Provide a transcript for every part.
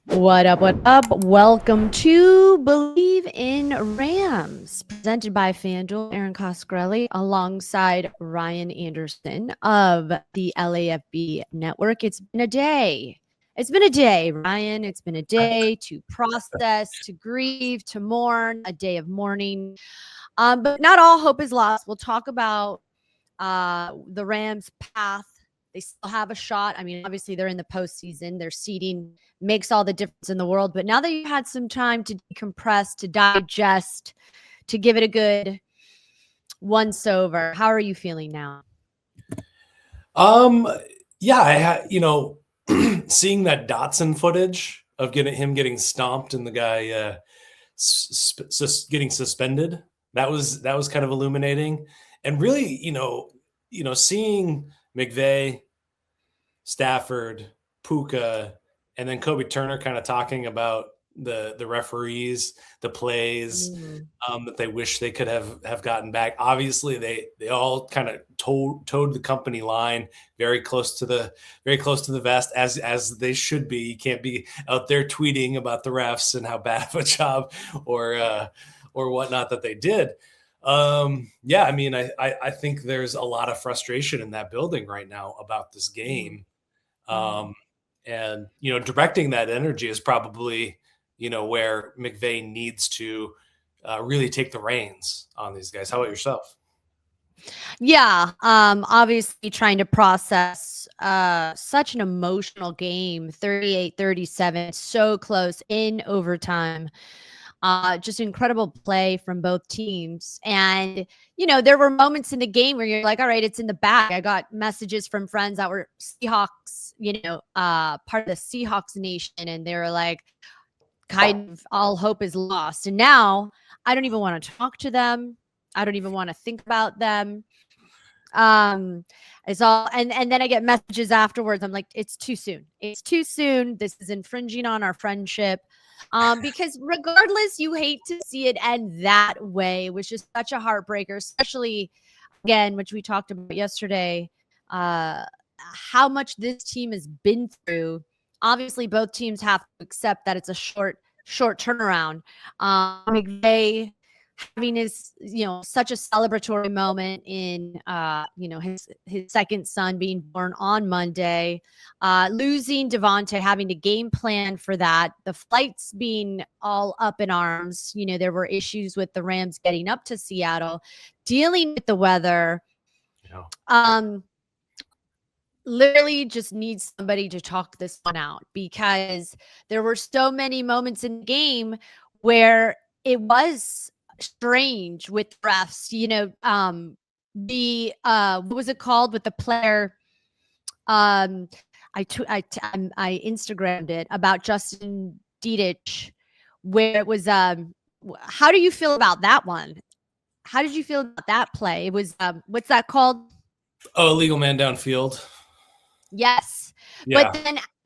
What up? What up? Welcome to Believe in Rams, presented by FanDuel. Erin Coscarelli, alongside Ryan Anderson of the LAFB Network. It's been a day. It's been a day, Ryan. It's been a day to process, to grieve, to mourn, a day of mourning. But not all hope is lost. We'll talk about the Rams' path. They still have a shot. I mean, obviously, they're in the postseason. Their seeding makes all the difference in the world. But now that you've had some time to decompress, to digest, to give it a good once over, how are you feeling now? Yeah, I had, seeing that Dotson footage of him getting stomped and the guy getting suspended. That was kind of illuminating, and really, seeing McVay, Stafford, Puka, and then Kobe Turner kind of talking about the referees, the plays that they wish they could have gotten back. Obviously, they all kind of towed the company line very close to the vest, as they should be. You can't be out there tweeting about the refs and how bad of a job or whatnot that they did. Yeah, I mean, I think there's a lot of frustration in that building right now about this game. And, directing that energy is probably, where McVay needs to really take the reins on these guys. How about yourself? Yeah, obviously trying to process such an emotional game, 38-37, so close in overtime. Just incredible play from both teams. And, there were moments in the game where you're like, all right, it's in the bag. I got messages from friends that were Seahawks, part of the Seahawks nation. And they were like, kind of all hope is lost. And now I don't even want to talk to them. I don't even want to think about them. It's all, and then I get messages afterwards. I'm like, it's too soon. It's too soon. This is infringing on our friendship. Because regardless, you hate to see it end that way. It was just such a heartbreaker, especially again, which we talked about yesterday, how much this team has been through. Obviously, both teams have to accept that it's a short turnaround. McVay having his, such a celebratory moment in, his second son being born on Monday, losing Devontae, having to game plan for that, the flights being all up in arms. There were issues with the Rams getting up to Seattle, dealing with the weather. Literally just needs somebody to talk this one out, because there were so many moments in the game where it was strange with refs. What was it called with the player? I Instagrammed it about Justin Dietich, where it was. How do you feel about that one? How did you feel about that play? It was what's that called? Oh, illegal man downfield. Yes. Yeah.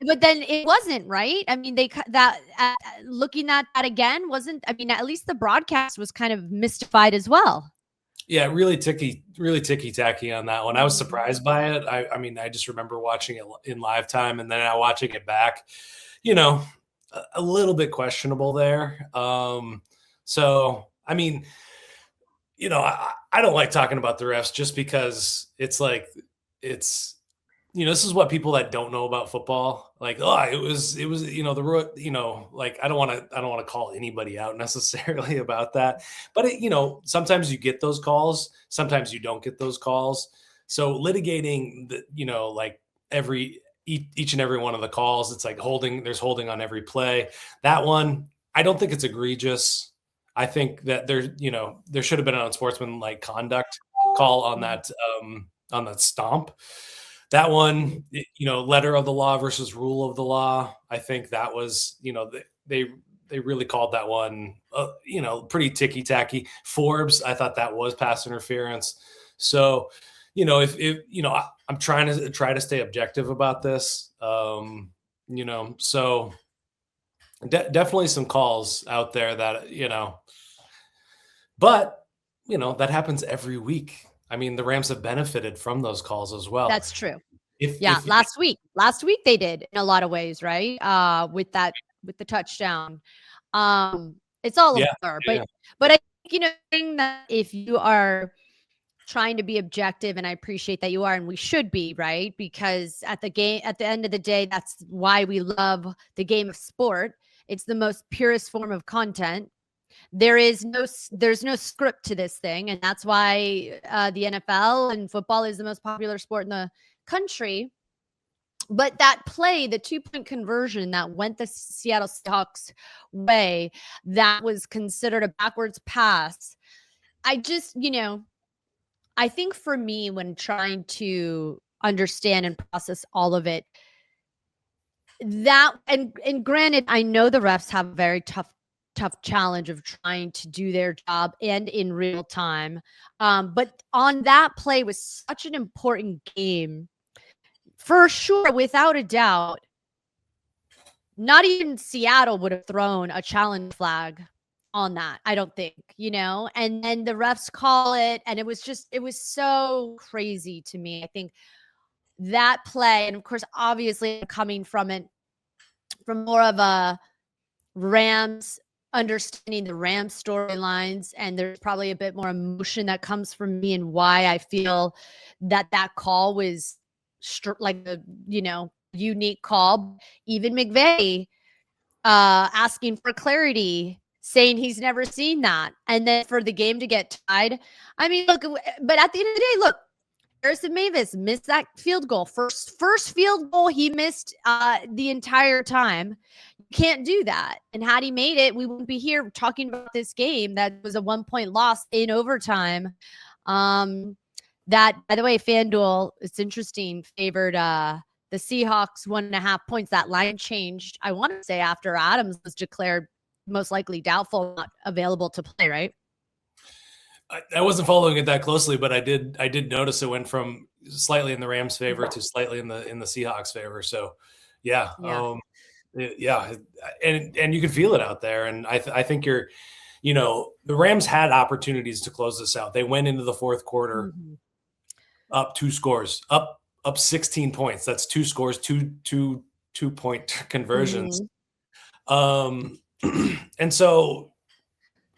But then it wasn't, right? I mean, looking at that again wasn't. I mean, at least the broadcast was kind of mystified as well. Yeah, really ticky-tacky on that one. I was surprised by it. I mean, I just remember watching it in live time, and then now watching it back, a little bit questionable there. So, I mean, I don't like talking about the refs just because it's like, this is what people that don't know about football, like, it was, like, I don't want to call anybody out necessarily about that, but sometimes you get those calls, sometimes you don't get those calls. So litigating like each and every one of the calls, it's like there's holding on every play. That one, I don't think it's egregious. I think that there should have been an unsportsmanlike conduct call on that stomp. That one, letter of the law versus rule of the law. I think that was, they really called that one, pretty ticky tacky. Forbes, I thought that was pass interference. So, if I'm trying to stay objective about this. So definitely some calls out there that, but that happens every week. I mean, the Rams have benefited from those calls as well. That's true. Last week they did in a lot of ways, right? With that with the touchdown. It's all a blur. But I think, thing that if you are trying to be objective, and I appreciate that you are, and we should be, right? Because at the end of the day, that's why we love the game of sport. It's the most purest form of content. There's no script to this thing, and that's why the NFL and football is the most popular sport in the country. But that play, the 2-point conversion that went the Seattle Seahawks way, that was considered a backwards pass. I just, I think for me, when trying to understand and process all of it, that, and granted, I know the refs have a very tough challenge of trying to do their job and in real time. But on that play was such an important game. For sure, without a doubt, not even Seattle would have thrown a challenge flag on that, I don't think, and then the refs call it, and it was so crazy to me. I think that play, and of course, obviously coming from more of a Rams, understanding the Rams storylines, and there's probably a bit more emotion that comes from me and why I feel that call was like a, unique call. Even McVay asking for clarity, saying he's never seen that. And then for the game to get tied. I mean, look, but at the end of the day, look, Harrison Mavis missed that field goal. First field goal he missed the entire time. You can't do that. And had he made it, we wouldn't be here talking about this game that was a 1-point loss in overtime. That, by the way, FanDuel, it's interesting, favored the Seahawks 1.5 points. That line changed, I want to say, after Adams was declared most likely doubtful, not available to play, right? I wasn't following it that closely, but I did notice it went from slightly in the Rams' favor to slightly in the Seahawks' favor. So, yeah. And you can feel it out there. And I think the Rams had opportunities to close this out. They went into the fourth quarter up 2 scores, up 16 points. That's 2 scores, two-point conversions. And so,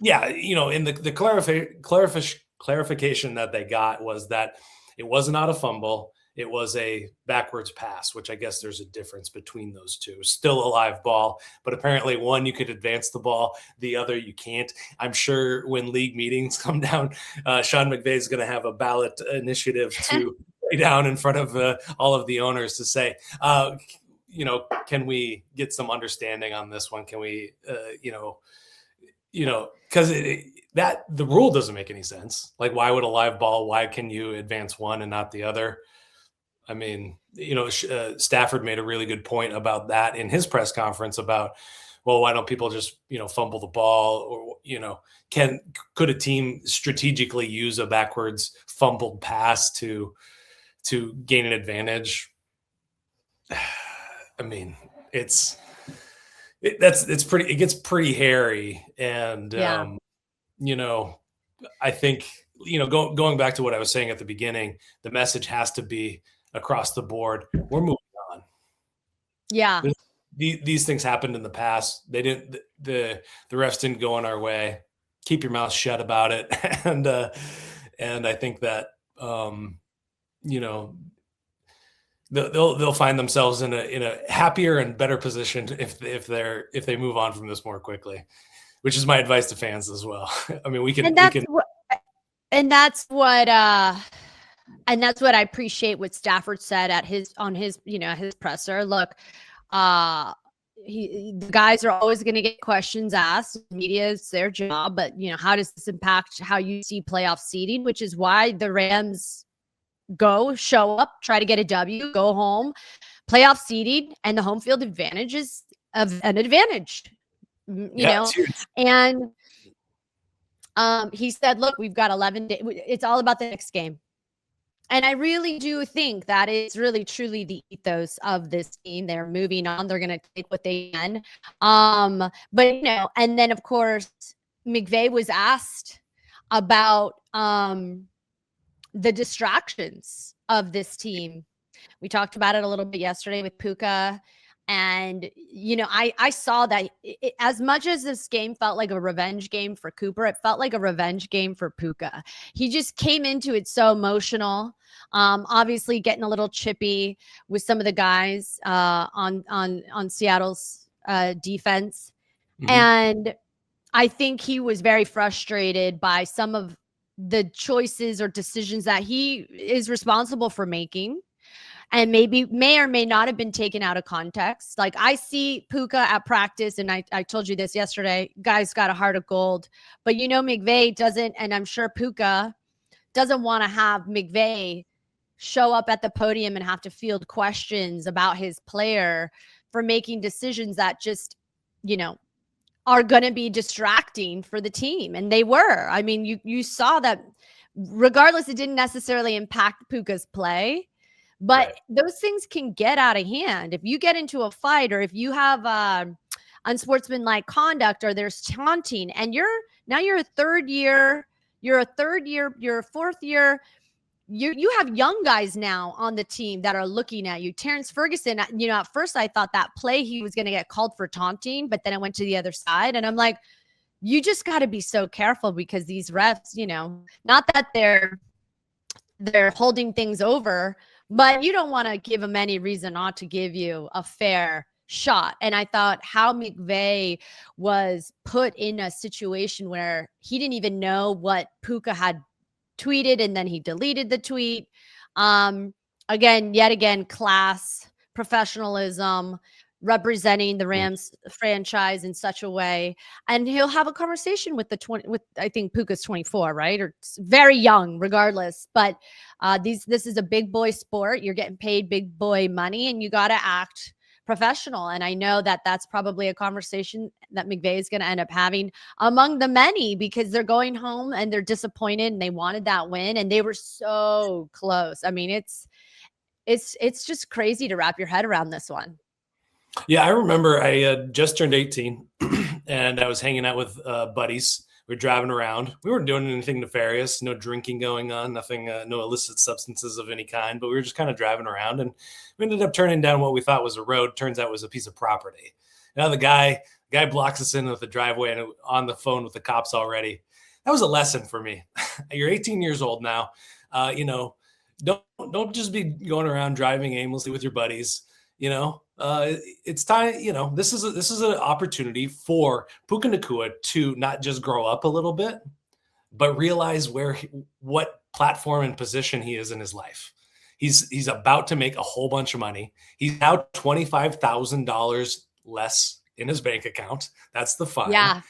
yeah, in the clarification that they got was that it was not a fumble. It was a backwards pass, which I guess there's a difference between those two. Still a live ball, but apparently one you could advance the ball, the other you can't. I'm sure when league meetings come down, Sean McVay is going to have a ballot initiative to lay down in front of all of the owners to say, can we get some understanding on this one? Can we, because the rule doesn't make any sense. Like, why would a live ball? Why can you advance one and not the other? I mean, Stafford made a really good point about that in his press conference about, well, why don't people just, fumble the ball? Or, could a team strategically use a backwards fumbled pass to gain an advantage? I mean, it gets pretty hairy. And, I think, going back to what I was saying at the beginning, the message has to be across the board. We're moving on. Yeah. These things happened in the past. They didn't, the refs didn't go on our way. Keep your mouth shut about it. And I think that, they'll find themselves in a happier and better position if they move on from this more quickly, which is my advice to fans as well. I mean, that's what I appreciate what Stafford said on his presser. Look, the guys are always going to get questions asked. Media is their job, but how does this impact how you see playoff seeding? Which is why the Rams show up, try to get a W, go home. Playoff seeding and the home field advantage is an advantage, And he said, look, we've got 11 days. It's all about the next game. And I really do think that is really truly the ethos of this team. They're moving on. They're going to take what they can. But, and then, of course, McVay was asked about the distractions of this team. We talked about it a little bit yesterday with Puka. And, I saw that as much as this game felt like a revenge game for Cooper, it felt like a revenge game for Puka. He just came into it so emotional. Obviously getting a little chippy with some of the guys on Seattle's defense. Mhm. And I think he was very frustrated by some of the choices or decisions that he is responsible for making, and maybe may or may not have been taken out of context. Like, I see Puka at practice, and I told you this yesterday, guy's got a heart of gold, but McVay doesn't, and I'm sure Puka doesn't want to have McVay show up at the podium and have to field questions about his player for making decisions that just, are going to be distracting for the team. And they were. I mean, you saw that regardless, it didn't necessarily impact Puka's play, but Right. those things can get out of hand. If you get into a fight, or if you have unsportsmanlike conduct, or there's taunting, and you're a third year, you're a fourth year, you have young guys now on the team that are looking at you. Terrence Ferguson, at first I thought that play he was going to get called for taunting, but then I went to the other side, and I'm like, you just got to be so careful, because these refs, not that they're holding things over, but you don't want to give them any reason not to give you a fair shot. And I thought how McVay was put in a situation where he didn't even know what Puka had tweeted, and then he deleted the tweet. Yet again, class, professionalism, representing the Rams franchise in such a way. And he'll have a conversation with I think Puka's 24, right? Or very young, regardless. But this is a big boy sport. You're getting paid big boy money, and you got to act professional. And I know that that's probably a conversation that McVay is going to end up having among the many, because they're going home and they're disappointed, and they wanted that win, and they were so close. I mean, it's just crazy to wrap your head around this one. Yeah, I remember I just turned 18 and I was hanging out with buddies. We were driving around. We weren't doing anything nefarious, no drinking going on, nothing, no illicit substances of any kind, but we were just kind of driving around, and we ended up turning down what we thought was a road. Turns out it was a piece of property. Now the guy blocks us in with the driveway and on the phone with the cops already. That was a lesson for me. You're 18 years old now. Don't just be going around driving aimlessly with your buddies. It's time. This is an opportunity for Puka Nacua to not just grow up a little bit, but realize what platform and position he is in his life. He's about to make a whole bunch of money. He's now $25,000 less in his bank account. That's the fine. Yeah.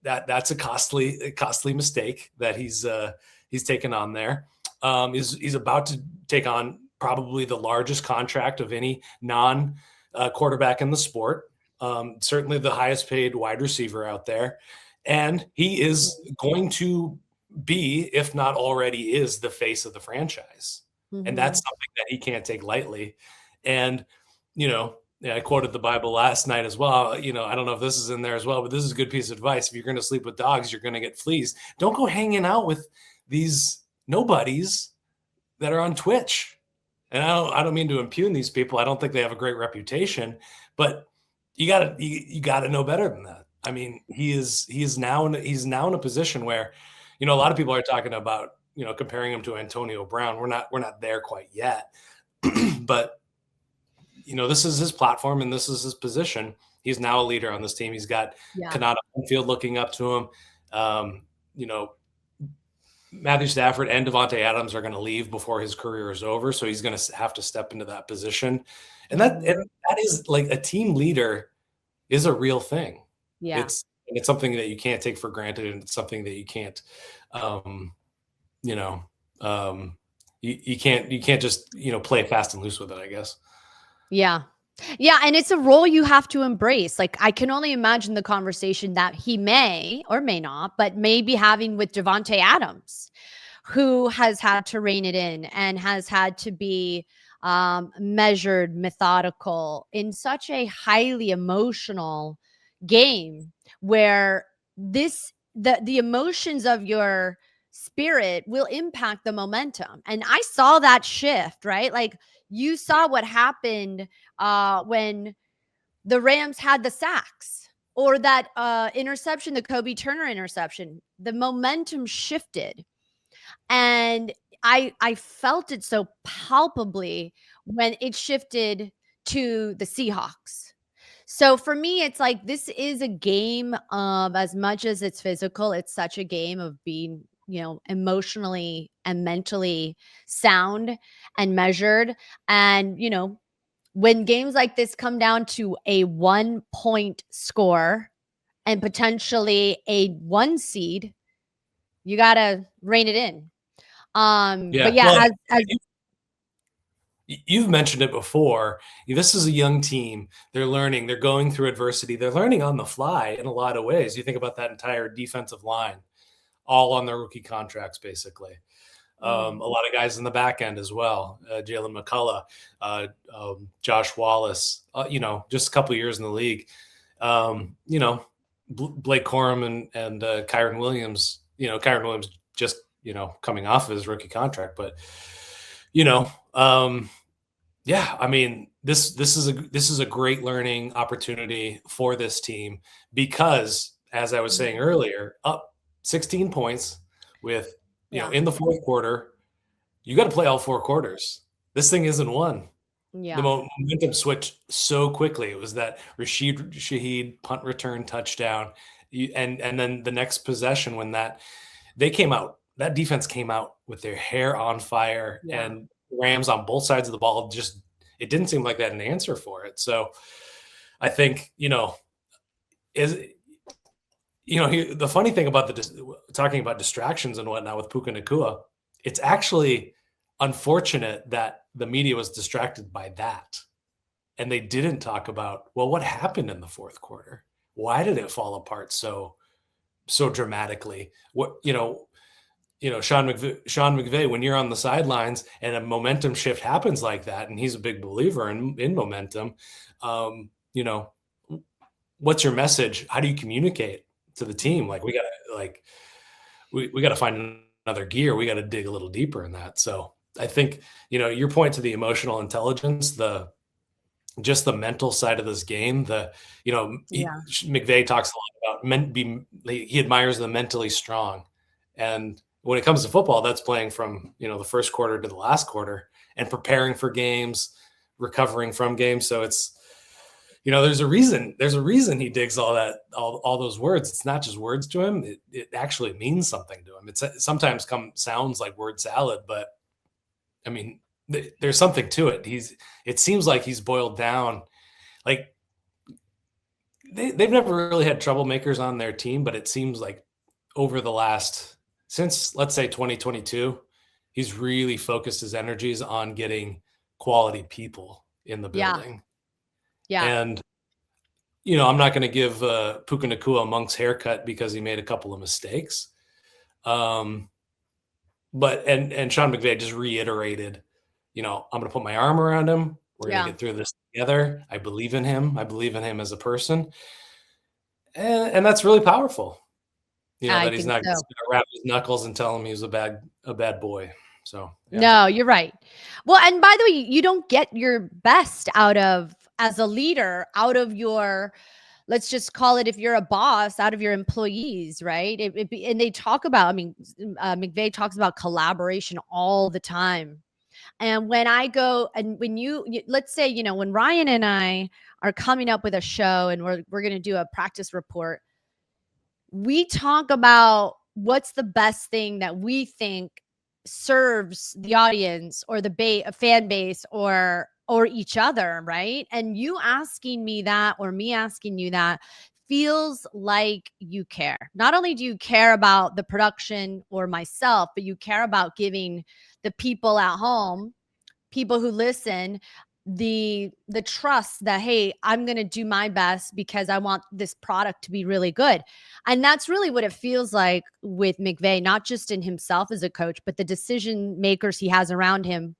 That's a costly mistake that he's taken on there. He's about to take on probably the largest contract of any non-quarterback in the sport. Certainly the highest paid wide receiver out there. And he is going to be, if not already is, the face of the franchise. Mm-hmm. And that's something that he can't take lightly. And, I quoted the Bible last night as well. I don't know if this is in there as well, but this is a good piece of advice. If you're going to sleep with dogs, you're going to get fleas. Don't go hanging out with these nobodies that are on Twitch. And I don't mean to impugn these people. I don't think they have a great reputation, but you gotta know better than that. I mean, he's now in a position where, a lot of people are talking about, comparing him to Antonio Brown. We're not there quite yet, but this is his platform and this is his position. He's now a leader on this team. He's got Kanata Field looking up to him. Matthew Stafford and Devontae Adams are going to leave before his career is over, so he's going to have to step into that position. And that is like, a team leader is a real thing. Yeah, it's something that you can't take for granted, and it's something that you can't, you can't just play fast and loose with it, I guess. Yeah. Yeah, and it's a role you have to embrace. Like, I can only imagine the conversation that he may or may not, but may be having with Devontae Adams, who has had to rein it in and has had to be measured, methodical in such a highly emotional game, where the emotions of your spirit will impact the momentum. And I saw that shift, right? Like you saw what happened when the Rams had the sacks or that interception, the Kobe Turner interception. The momentum shifted. And I felt it so palpably when it shifted to the Seahawks. So for me, it's like this is a game of, as much as it's physical, it's such a game of being, emotionally and mentally sound and measured. And, when games like this come down to a 1-point score and potentially a 1 seed, you got to rein it in. But yeah, Well, as you've mentioned it before. This is a young team. They're learning. They're going through adversity. They're learning on the fly in a lot of ways. You think about that entire defensive line, all on their rookie contracts, basically. A lot of guys in the back end as well. Jalen McCullough, Josh Wallace, just a couple of years in the league. Blake Corum and Kyron Williams. Kyron Williams just, coming off of his rookie contract. But, yeah, I mean, this is a great learning opportunity for this team because, as I was saying earlier, up 16 points with – in the fourth quarter, you got to play all 4 quarters. This thing isn't won. Yeah. The momentum switched so quickly. It was that Rashid Shaheed punt return touchdown. And then the next possession when that defense came out with their hair on fire and Rams on both sides of the ball. Just, it didn't seem like they had an answer for it. So I think, the funny thing about talking about distractions and whatnot with Puka Nacua, it's actually unfortunate that the media was distracted by that. And they didn't talk about, well, what happened in the fourth quarter? Why did it fall apart so dramatically? Sean McVay, when you're on the sidelines and a momentum shift happens like that, and he's a big believer in momentum, what's your message? How do you communicate to the team? Like, we gotta find another gear. We got to dig a little deeper in that. So I think, your point to the emotional intelligence, just the mental side of this game, McVay talks a lot about he admires the mentally strong. And when it comes to football, that's playing from, the first quarter to the last quarter and preparing for games, recovering from games. So it's, there's a reason he digs all those words. It's not just words to him. It actually means something to him. It sometimes sounds like word salad, but I mean, there's something to it. It seems like he's boiled down. Like they've never really had troublemakers on their team, but it seems like over the since let's say 2022, he's really focused his energies on getting quality people in the building. Yeah. And, I'm not going to give Puka Nacua a monk's haircut because he made a couple of mistakes. But Sean McVay just reiterated, I'm going to put my arm around him. We're going to get through this together. I believe in him. I believe in him as a person. And that's really powerful. That he's not going to wrap his knuckles and tell him he's a bad boy. So No, you're right. Well, and by the way, you don't get your best as a leader out of your, let's just call it, if you're a boss, out of your employees, right? And they talk about, McVay talks about collaboration all the time. And when I go, and when let's say, when Ryan and I are coming up with a show and we're going to do a practice report, we talk about what's the best thing that we think serves the audience or the fan base or each other, right? And you asking me that or me asking you that feels like you care. Not only do you care about the production or myself, but you care about giving the people at home, people who listen, the trust that, hey, I'm going to do my best because I want this product to be really good. And that's really what it feels like with McVay, not just in himself as a coach, but the decision makers he has around him,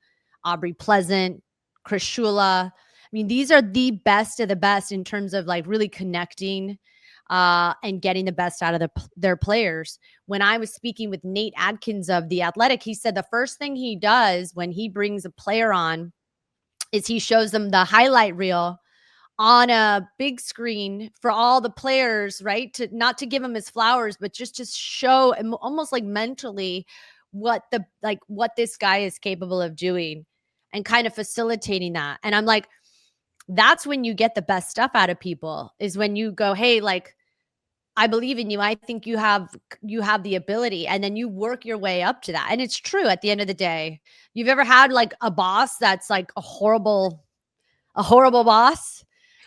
Aubrey Pleasant, Chris Shula. I mean, these are the best of the best in terms of like really connecting and getting the best out of their players. When I was speaking with Nate Adkins of The Athletic, he said the first thing he does when he brings a player on is he shows them the highlight reel on a big screen for all the players, right? To not to give them his flowers, but just to show almost like mentally what this guy is capable of doing and kind of facilitating that. And I'm like, that's when you get the best stuff out of people, is when you go, hey, like, I believe in you. I think you have the ability, and then you work your way up to that. And it's true at the end of the day. You've ever had like a boss that's like a horrible boss?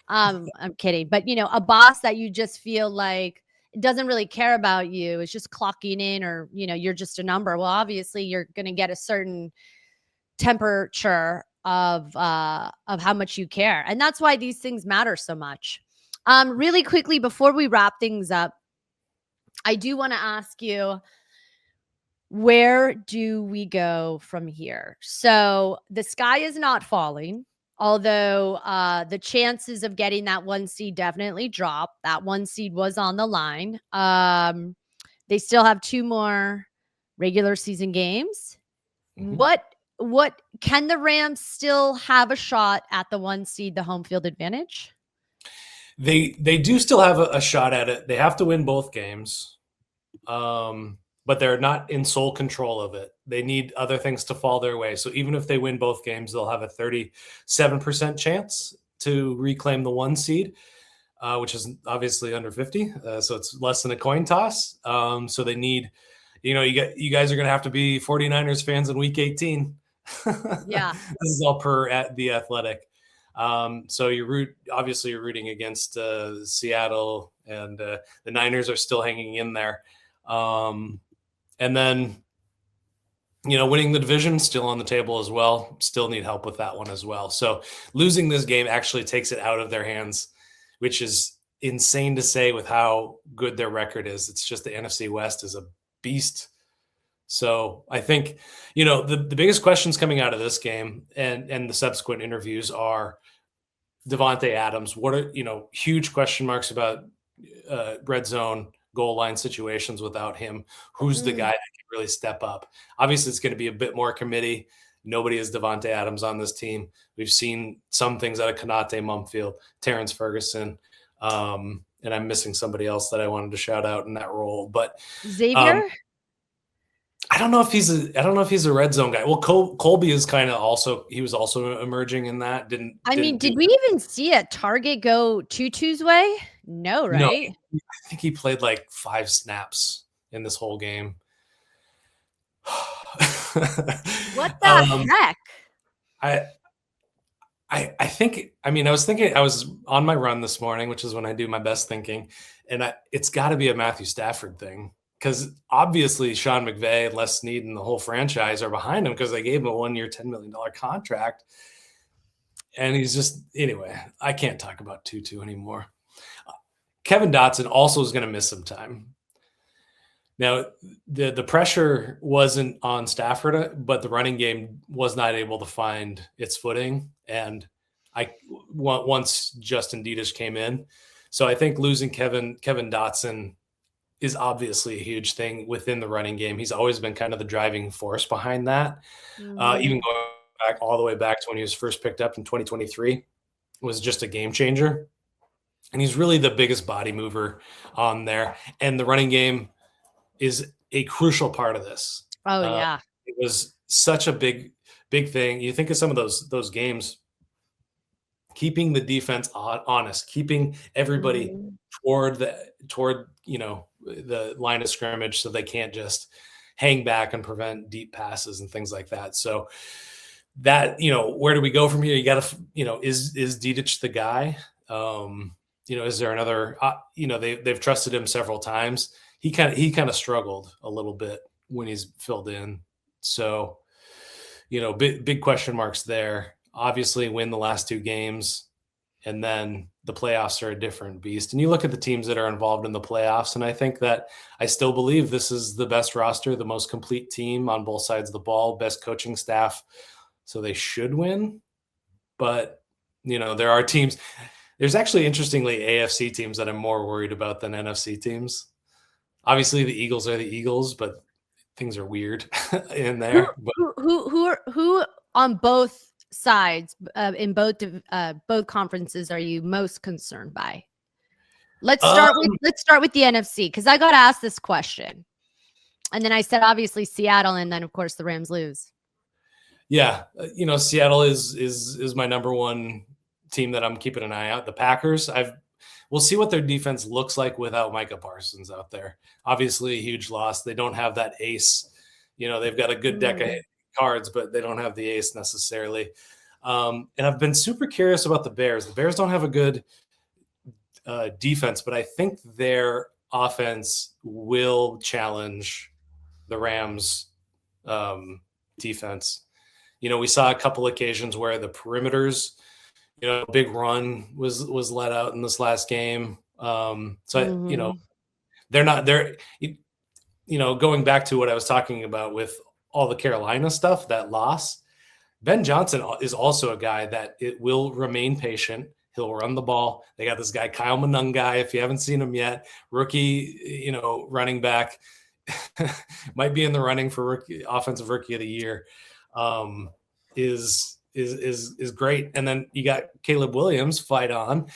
I'm kidding, but a boss that you just feel like doesn't really care about you. It's just clocking in, or you're just a number. Well, obviously you're going to get a certain temperature of how much you care. And that's why these things matter so much. Really quickly, before we wrap things up, I do want to ask you, where do we go from here? So the sky is not falling, although the chances of getting that 1 seed definitely dropped. That 1 seed was on the line. They still have 2 more regular season games. Mm-hmm. What can the Rams still have a shot at the 1 seed, the home field advantage? They do still have a shot at it. They have to win both games, but they're not in sole control of it. They need other things to fall their way. So even if they win both games, they'll have a 37% chance to reclaim the 1 seed, which is obviously under 50. So it's less than a coin toss. So they need, you guys are going to have to be 49ers fans in week 18. Yeah. This is all per at The Athletic. So you're rooting against Seattle, and the Niners are still hanging in there. And then, winning the division still on the table as well. Still need help with that one as well. So losing this game actually takes it out of their hands, which is insane to say with how good their record is. It's just the NFC West is a beast. So I think, the biggest questions coming out of this game and the subsequent interviews are Davante Adams. What are, huge question marks about red zone goal line situations without him. Who's the guy that can really step up? Obviously, it's going to be a bit more committee. Nobody is Davante Adams on this team. We've seen some things out of Konate Mumfield, Terrence Ferguson, and I'm missing somebody else that I wanted to shout out in that role. But Xavier? I don't know if he's a red zone guy. Well, Colby is he was also emerging in that. Did we even see a target go Tutu's way? No, right? No, I think he played like 5 snaps in this whole game. What the heck? I think, I was on my run this morning, which is when I do my best thinking, and it's got to be a Matthew Stafford thing. Because obviously Sean McVay and Les Snead and the whole franchise are behind him because they gave him a 1-year, $10 million contract. And he's just, anyway, I can't talk about Tutu anymore. Kevin Dotson also is going to miss some time. Now, the pressure wasn't on Stafford, but the running game was not able to find its footing. And once Justin Diedish came in. So I think losing Kevin Dotson is obviously a huge thing within the running game. He's always been kind of the driving force behind that. Even going back all the way back to when he was first picked up in 2023, was just a game changer. And he's really the biggest body mover on there. And the running game is a crucial part of this. Oh, yeah. It was such a big thing. You think of some of those games, keeping the defense honest, keeping everybody toward the line of scrimmage so they can't just hang back and prevent deep passes and things like that. So that, where do we go from here? You got to, is Diedish the guy? Is there another, they've trusted him several times. He kind of struggled a little bit when he's filled in. So, big question marks there. Obviously win the last 2 games, and then the playoffs are a different beast. And you look at the teams that are involved in the playoffs, and I think that I still believe this is the best roster, the most complete team on both sides of the ball, best coaching staff. So they should win. But, there are teams. There's actually, interestingly, AFC teams that I'm more worried about than NFC teams. Obviously, the Eagles are the Eagles, but things are weird in there. Who on both sides in both conferences are you most concerned by? Let's start with the NFC, because I got asked this question, and then I said obviously Seattle, and then of course the Rams lose. Yeah, Seattle is my number one team that I'm keeping an eye out. The Packers, we'll see what their defense looks like without Micah Parsons out there. Obviously, a huge loss. They don't have that ace. They've got a good deck of cards, but they don't have the ace necessarily. And I've been super curious about the Bears. The Bears don't have a good defense, but I think their offense will challenge the Rams defense. We saw a couple occasions where the perimeters, big run was let out in this last game. They're going back to what I was talking about with all the Carolina stuff, that loss, Ben Johnson is also a guy that it will remain patient. He'll run the ball. They got this guy, Kyle Monungai, if you haven't seen him yet, rookie, running back, might be in the running for offensive rookie of the year. Is great. And then you got Caleb Williams, fight on.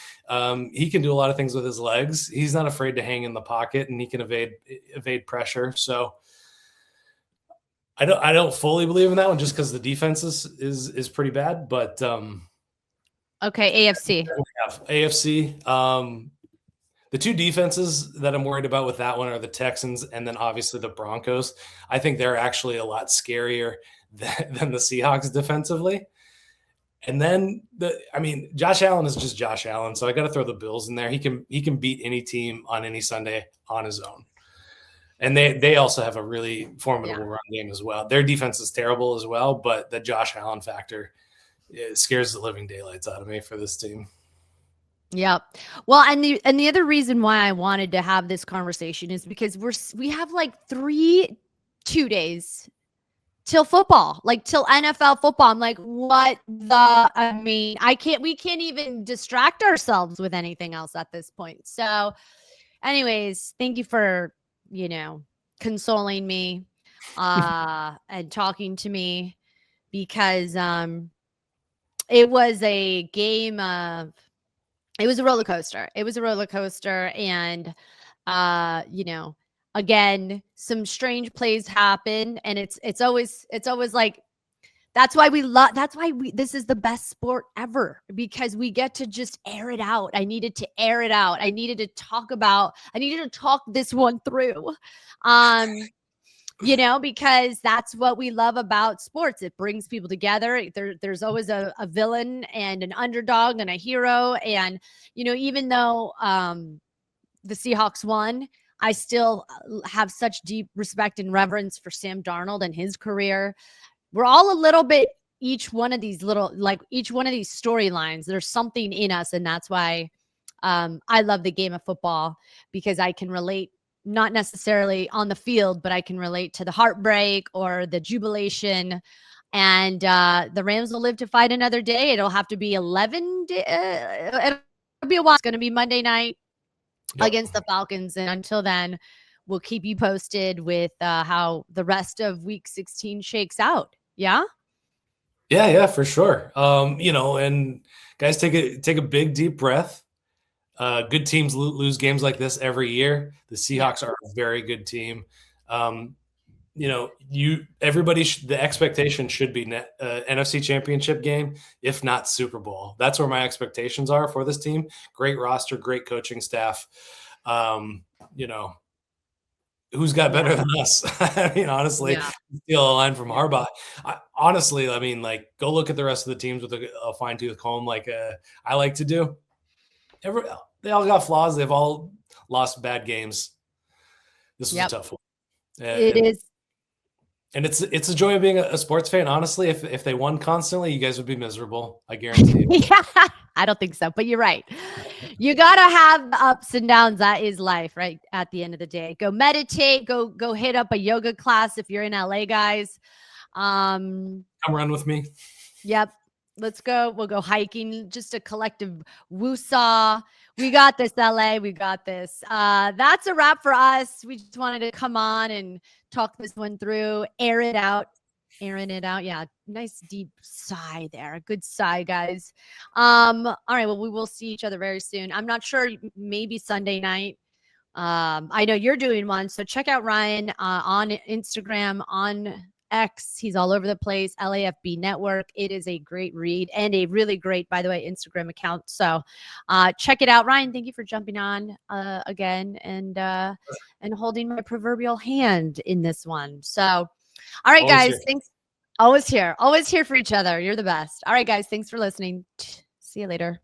He can do a lot of things with his legs. He's not afraid to hang in the pocket, and he can evade pressure. So I don't fully believe in that one just because the defense is pretty bad. But okay, AFC. The two defenses that I'm worried about with that one are the Texans and then obviously the Broncos. I think they're actually a lot scarier than the Seahawks defensively. And then Josh Allen is just Josh Allen, so I got to throw the Bills in there. He can beat any team on any Sunday on his own. And they also have a really formidable run game as well. Their defense is terrible as well, but the Josh Allen factor scares the living daylights out of me for this team. Yeah. Well, and the other reason why I wanted to have this conversation is because we have like 2 days till football, like till NFL football. I'm like, we can't even distract ourselves with anything else at this point. So anyways, thank you for, consoling me, and talking to me, because, it was a game of, it was a roller coaster. And, again, some strange plays happen, and it's always like, that's why this is the best sport ever, because we get to just air it out. I needed to air it out. I needed to talk this one through. Because that's what we love about sports. It brings people together. There's always a villain and an underdog and a hero. And, even though the Seahawks won, I still have such deep respect and reverence for Sam Darnold and his career. We're all a little bit, each one of these storylines, there's something in us. And that's why I love the game of football, because I can relate, not necessarily on the field, but I can relate to the heartbreak or the jubilation. And the Rams will live to fight another day. It'll have to be 11 days. It'll be a while. It's going to be Monday night against the Falcons. And until then, we'll keep you posted with how the rest of week 16 shakes out. Yeah? Yeah, for sure. And guys, take a big, deep breath. Good teams lose games like this every year. The Seahawks are a very good team. The expectation should be NFC Championship game, if not Super Bowl. That's where my expectations are for this team. Great roster, great coaching staff. Who's got better than us? Honestly, steal a line from Harbaugh. Go look at the rest of the teams with a fine-tooth comb, like I like to do. They all got flaws. They've all lost bad games. This was a tough one. It is. And it's a joy of being a sports fan. Honestly, if they won constantly, you guys would be miserable. I guarantee you. I don't think so, but you're right. You got to have the ups and downs. That is life, right? At the end of the day, go meditate, go hit up a yoga class if you're in LA, guys. Come run with me. Yep. Let's go. We'll go hiking. Just a collective woo-saw. We got this, LA. We got this. That's a wrap for us. We just wanted to come on and talk this one through, air it out. Airing it out. Yeah. Nice deep sigh there. Good sigh, guys. All right. Well, we will see each other very soon. I'm not sure. Maybe Sunday night. I know you're doing one. So check out Ryan on Instagram, on X. He's all over the place. LAFB Network. It is a great read and a really great, by the way, Instagram account. So check it out. Ryan, thank you for jumping on again and holding my proverbial hand in this one. So all right, Always guys. here. Thanks. Always here for each other. You're the best. All right, guys. Thanks for listening. See you later.